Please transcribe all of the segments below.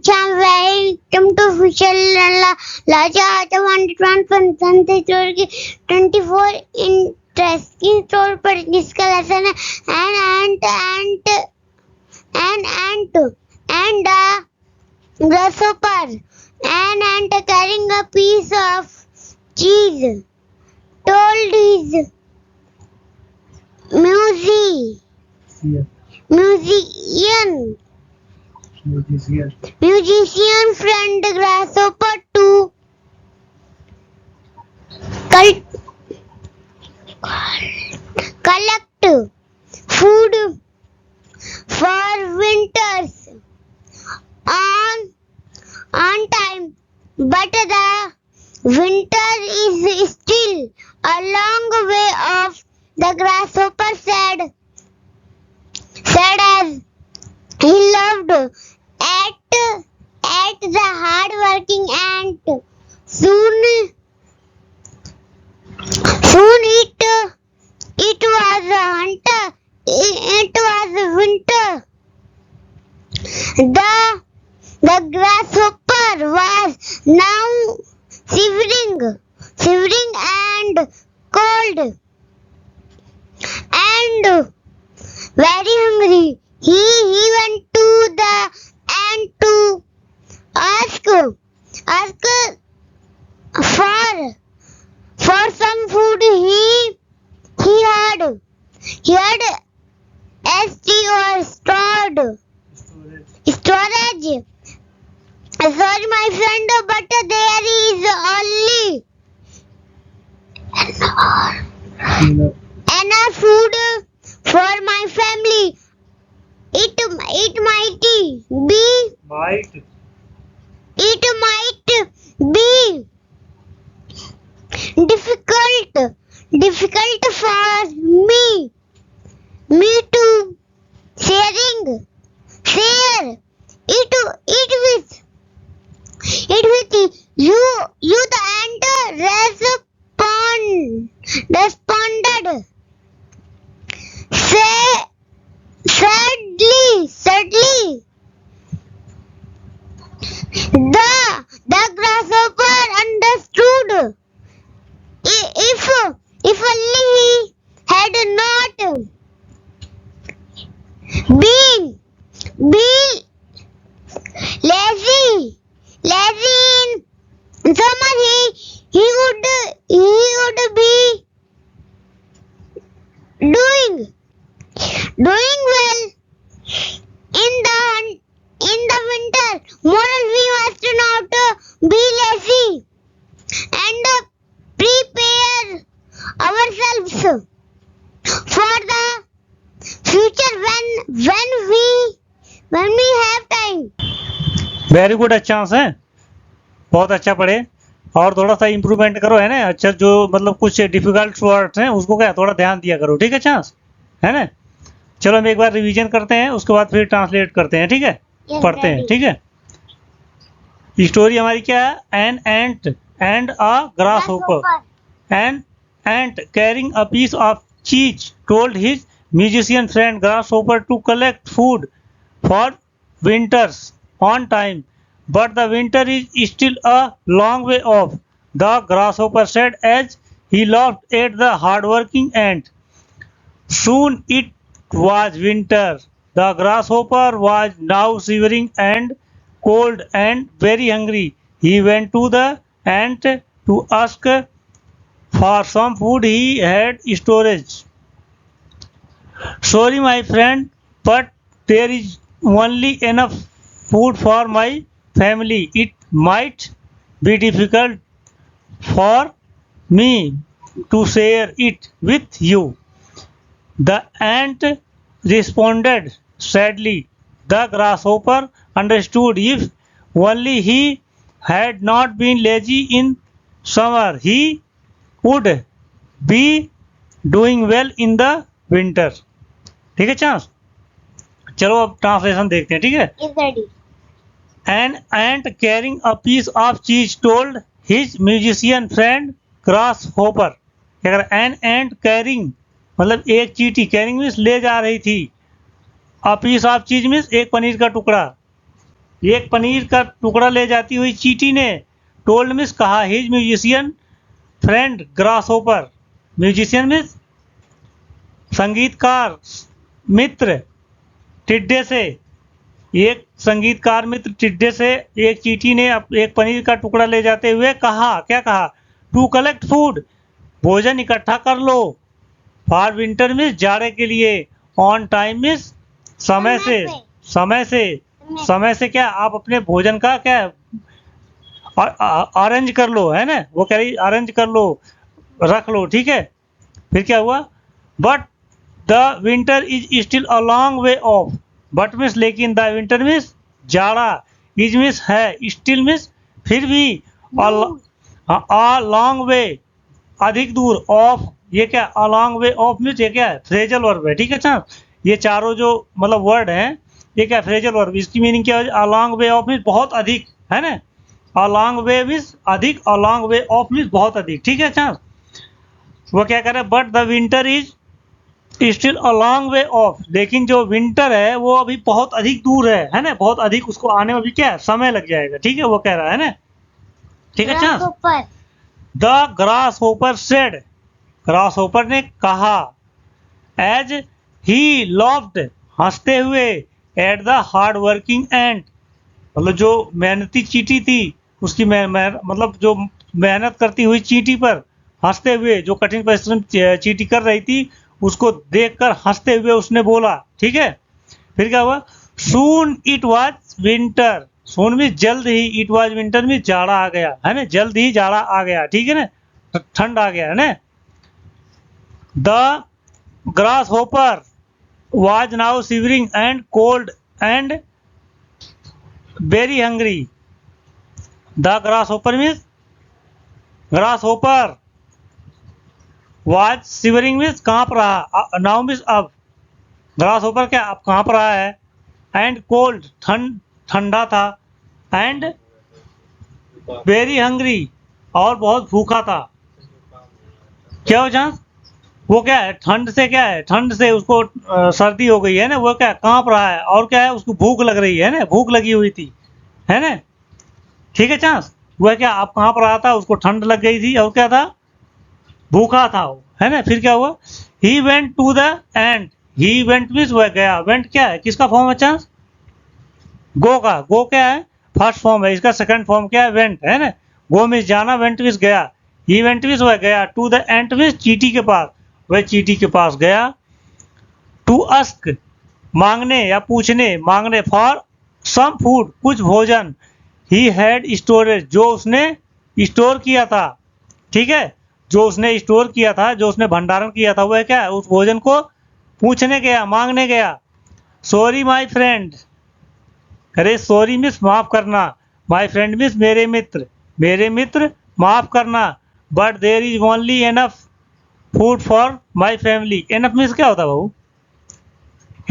Cham, welcome to Official Laja 24 interesting story पर जिसका lesson है an ant and a grasshopper. An ant carrying a piece of cheese told his musician friend grasshopper to collect food for winters on time, but the winter is still a long way off. The grasshopper said as he loved at the hard-working ant. Soon it was winter. The grasshopper was now shivering and cold and very hungry. He went to the ant to ask for some food. He had storage. Sorry, my friend, but there is only enough food for my family. It might be difficult for me to share it with you. The ant responded sadly. The grasshopper understood. If only he had not been lazy in summer, he would be doing well in the winter. Moral: we must not be lazy and prepare ourselves for the future when we have time. Very good, अच्छा answer है, बहुत अच्छा पढ़े और थोड़ा सा improvement करो, है ना। अच्छा, जो मतलब कुछ डिफिकल्ट वर्ड्स हैं उसको क्या थोड़ा ध्यान दिया करो, ठीक है चांस, है ना। चलो हम एक बार रिवीजन करते हैं, उसके बाद फिर ट्रांसलेट करते हैं, ठीक है। पढ़ते हैं, ठीक है। स्टोरी हमारी क्या है? An ant and a grasshopper. An ant carrying a piece of cheese told his musician friend grasshopper to collect food for winters on time, but the winter is still a long way off, the grasshopper said as he laughed at the hard-working ant. Soon it was winter. The grasshopper was now shivering and cold and very hungry. He went to the ant to ask for some food. He had storage. Sorry, my friend, but there is only enough food for my family. It might be difficult for me to share it with you. The ant responded sadly. The grasshopper understood. If only he had not been lazy in summer, he would be doing well in the winter. ठीक है chance. चलो अब translation देखते हैं, ठीक है। An ant carrying a piece of cheese told his musician friend grasshopper. अगर an ant carrying मतलब एक चींटी, carrying मीन्स ले जा रही थी, a piece of cheese means एक पनीर का टुकड़ा, एक पनीर का टुकड़ा ले जाती हुई चींटी ने टोल्ड मिस कहा his musician friend grasshopper. Musician means संगीतकार मित्र टिड्डे से, एक संगीतकार मित्र टिड्डे से एक चींटी ने एक पनीर का टुकड़ा ले जाते हुए कहा, क्या कहा? टू कलेक्ट फूड, भोजन इकट्ठा कर लो। फॉर विंटर मिस जाड़े के लिए। ऑन टाइम मिस समय से, समय से, समय से क्या आप अपने भोजन का क्या अरेंज कर लो, है ना, वो कह रही अरेंज कर लो, रख लो, ठीक है। फिर क्या हुआ? But the winter is still a long way of. But miss लेकिन, द विंटर मिस जाड़ा, इज मिस है, स्टिल मिस फिर भी, अ लॉन्ग वे अधिक दूर, ऑफ ये क्या a long way of miss ये क्या है? फ्रेजल वर्ब है, ठीक है। अच्छा, ये चारों जो मतलब वर्ड हैं ये क्या फ्रेजल वर्ब, इसकी मीनिंग क्या है? A long way of miss बहुत अधिक, है ना। अ लॉन्ग वे मिस अधिक, a long way of miss बहुत अधिक, ठीक है। अच्छा, वो क्या कर रहा है? But the winter is still a long way of, लेकिन जो विंटर है वो अभी बहुत अधिक दूर है ना, बहुत अधिक, उसको आने में भी क्या समय लग जाएगा, ठीक है, वो कह रहा है ना, ठीक है। अच्छा, the grass hopper said, grass hopper ने कहा, एज ही लॉफ्ड हंसते हुए, at the hard working and, मतलब जो मेहनती चींटी थी उसकी मतलब जो मेहनत करती हुई चींटी पर हंसते हुए, जो कठिन परिश्रम चींटी कर रही थी उसको देखकर हंसते हुए उसने बोला, ठीक है। फिर क्या हुआ? सून इट वाज विंटर, सून में जल्द ही, इट वाज विंटर में जाड़ा आ गया, है ना, जल्द ही जाड़ा आ गया, ठीक है ना, ठंड आ गया, है ना। The grass hopper was now shivering and cold and very hungry. The grass hopper means, grass hopper was shivering means कांप रहा, नाउ मीन्स अब, ग्रास होपर क्या अब कांप रहा है, एंड कोल्ड ठंडा था, एंड वेरी हंग्री और बहुत भूखा था। क्या हो जान? वो क्या है? ठंड से क्या है? ठंड से उसको सर्दी हो गई है ना, वो क्या कांप रहा है, और क्या है? उसको भूख लग रही है ना, भूख लगी हुई थी, है ना, ठीक है। चांस वह क्या आप कांप रहा था, उसको ठंड लग गई थी, और क्या था? भूखा था वो, है ना। फिर क्या हुआ? He went to the end, he went means वह गया, वेंट क्या है, किसका फॉर्म है चांस? गो का, गो क्या है? फर्स्ट फॉर्म है, इसका सेकंड फॉर्म क्या है? वेंट, है ना। गो मीन्स जाना, वेंट मीन्स गया, ही वेंट मीन्स वह गया, टू द एंट मीन्स चींटी के पास, वह चींटी के पास गया। टू अस्क मांगने या पूछने, मांगने, फॉर सम फूड कुछ भोजन, ही हैड स्टोरेज जो उसने स्टोर किया था, ठीक है, जो उसने स्टोर किया था, जो उसने भंडारण किया था, वह क्या है? उस भोजन को पूछने गया, मांगने गया। सॉरी माई फ्रेंड, अरे सॉरी मिस माफ करना, माई फ्रेंड मिस मेरे मित्र, मेरे मित्र माफ करना, but there is only enough food for my family. Enough means क्या होता है बाबू?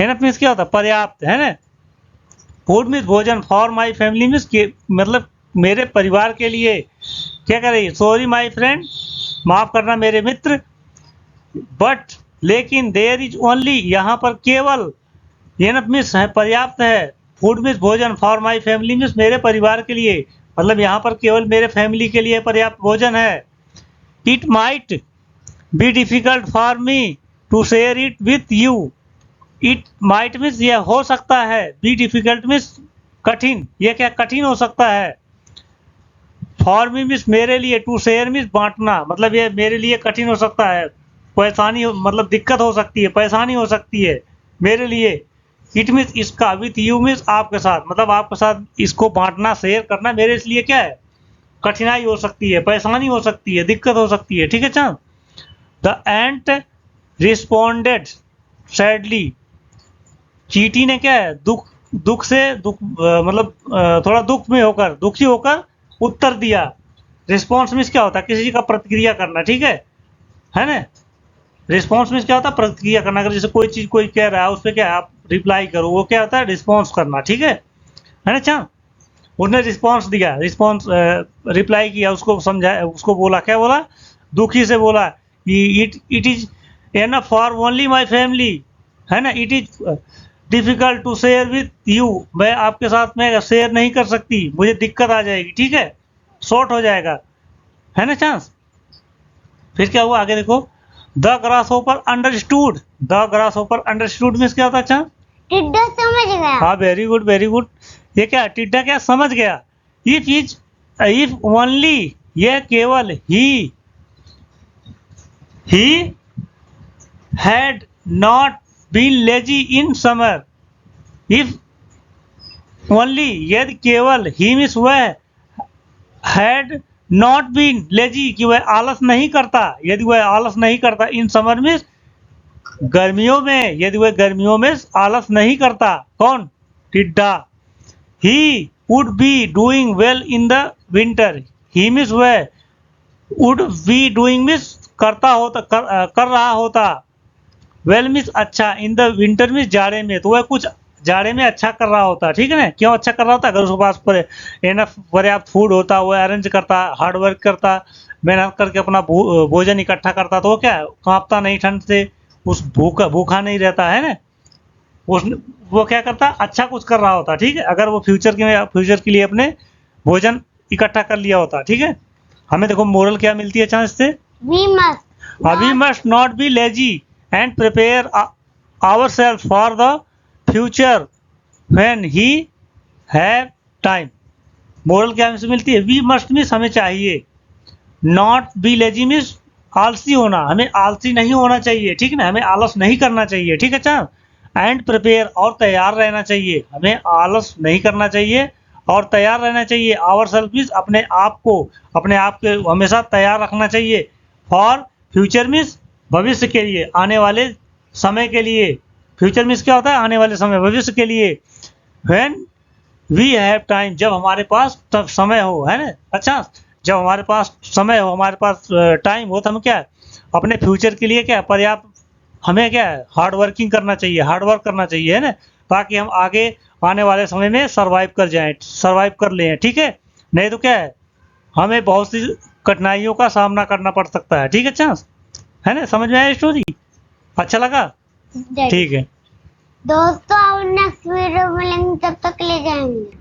एनफ मीन्स क्या होता है? पर्याप्त, है ना। फूड मीन्स भोजन, फॉर माई फैमिली मीन्स मतलब मेरे परिवार के लिए। क्या कर रही है? सॉरी माई फ्रेंड, माफ करना मेरे मित्र, बट लेकिन, देयर इज ओनली यहाँ पर केवल, एनफ मीन्स है पर्याप्त है, फूड मीन्स भोजन, फॉर माई फैमिली मीन्स मेरे परिवार के लिए, मतलब यहाँ पर केवल मेरे फैमिली के लिए पर्याप्त भोजन है। It might be difficult for me to share it with you, it might means यह हो सकता है, बी डिफिकल्ट मीन्स कठिन, यह क्या कठिन हो सकता है, फॉर मी मीन्स मेरे लिए, टू शेयर मीन्स बांटना, मतलब ये मेरे लिए कठिन हो सकता है, परेशानी मतलब दिक्कत हो सकती है, परेशानी हो सकती है मेरे लिए। इट मीन्स इसका, विथ यू मीन्स आपके साथ, मतलब आपके साथ इसको बांटना, शेयर करना मेरे लिए क्या है? कठिनाई हो सकती है, परेशानी हो सकती है, दिक्कत हो सकती है, ठीक है। चांद द एंट रिस्पॉन्डेड सैडली, चींटी ने क्या है? दुख से मतलब थोड़ा दुख में होकर, दुखी होकर उत्तर दिया। रिस्पॉन्स मीन्स क्या होता है? किसी का प्रतिक्रिया करना, ठीक है ना। रिस्पॉन्स मीन्स क्या होता है? प्रतिक्रिया करना। अगर जैसे कोई चीज कोई कह रहा है उस पर क्या आप रिप्लाई करो, वो क्या होता है? रिस्पॉन्स करना, ठीक है ना। अच्छा, उसने रिस्पॉन्स दिया, रिस्पॉन्स रिप्लाई किया, उसको समझाया, उसको बोला, क्या बोला? दुखी से बोला, it is enough for only my family, है ना। It is difficult to share with you, मैं आपके साथ में शेयर नहीं कर सकती, मुझे दिक्कत आ जाएगी, ठीक है, शॉर्ट हो जाएगा, है ना चांस। फिर क्या हुआ आगे देखो, the grass hopper understood, the grass hopper understood means क्या होता है चांस? टिड्डा समझ गया। हाँ वेरी गुड वेरी गुड। ये क्या टिड्डा क्या समझ गया। इफ ओनली, ये केवल he had not been lazy in summer, if only, यदि केवल, ही मीन्स वह, हैड नॉट बीन लेजी कि वह आलस नहीं करता, यदि वह आलस नहीं करता, इन समर में गर्मियों में, यदि वह गर्मियों में आलस नहीं करता, कौन? टिड्डा। He would be doing well in the winter, he means वह, वुड बी डूइंग मीन्स करता होता, कर रहा होता, वेल मीन्स अच्छा, इन द विंटर मीन्स जाड़े में, तो वह कुछ जाड़े में अच्छा कर रहा होता, ठीक है ना। क्यों अच्छा कर रहा होता? अगर उसके पास पर एनफ पर्याप्त फूड होता, वो अरेंज करता, हार्ड वर्क करता, मेहनत करके अपना भोजन इकट्ठा करता, तो वो क्या कांपता नहीं ठंड से, उस भूखा नहीं रहता है ना, वो क्या करता, अच्छा कुछ कर रहा होता, ठीक है। अगर वो फ्यूचर के लिए अपने भोजन इकट्ठा कर लिया होता, ठीक है। हमें देखो मोरल क्या मिलती है चांस से, we must not be lazy and prepare ourselves for the future when he have time. Moral क्या हमसे मिलती है, वी मस्ट मीन्स हमें चाहिए, नॉट बी लेजी मीन्स आलसी होना, हमें आलसी नहीं होना चाहिए, ठीक है ना, हमें आलस नहीं करना चाहिए, ठीक है चांस। एंड प्रिपेयर, और तैयार रहना चाहिए, हमें आलस नहीं करना चाहिए और तैयार रहना चाहिए। आवर सेल्फ मीन्स अपने आप को हमेशा तैयार रखना चाहिए। फॉर फ्यूचर मीन्स भविष्य के लिए, आने वाले समय के लिए। फ्यूचर मीन्स क्या होता है? आने वाले समय, भविष्य के लिए। व्हेन वी हैव टाइम, जब हमारे पास तब समय हो, है ना। अच्छा, जब हमारे पास समय हो, हमारे पास टाइम हो, तो हम क्या अपने फ्यूचर के लिए क्या पर्याप्त, हमें क्या है हार्ड वर्किंग करना चाहिए, हार्ड वर्क करना चाहिए, है ना, ताकि हम आगे आने वाले समय में सर्वाइव कर लें, ठीक है। नहीं तो क्या है, हमें बहुत सी कठिनाइयों का सामना करना पड़ सकता है, ठीक है चांस, है ना। समझ में आया स्टोरी? अच्छा लगा? ठीक है दोस्तों, नेक्स्ट वीडियो में मिलेंगे, तब तक ले जाएंगे।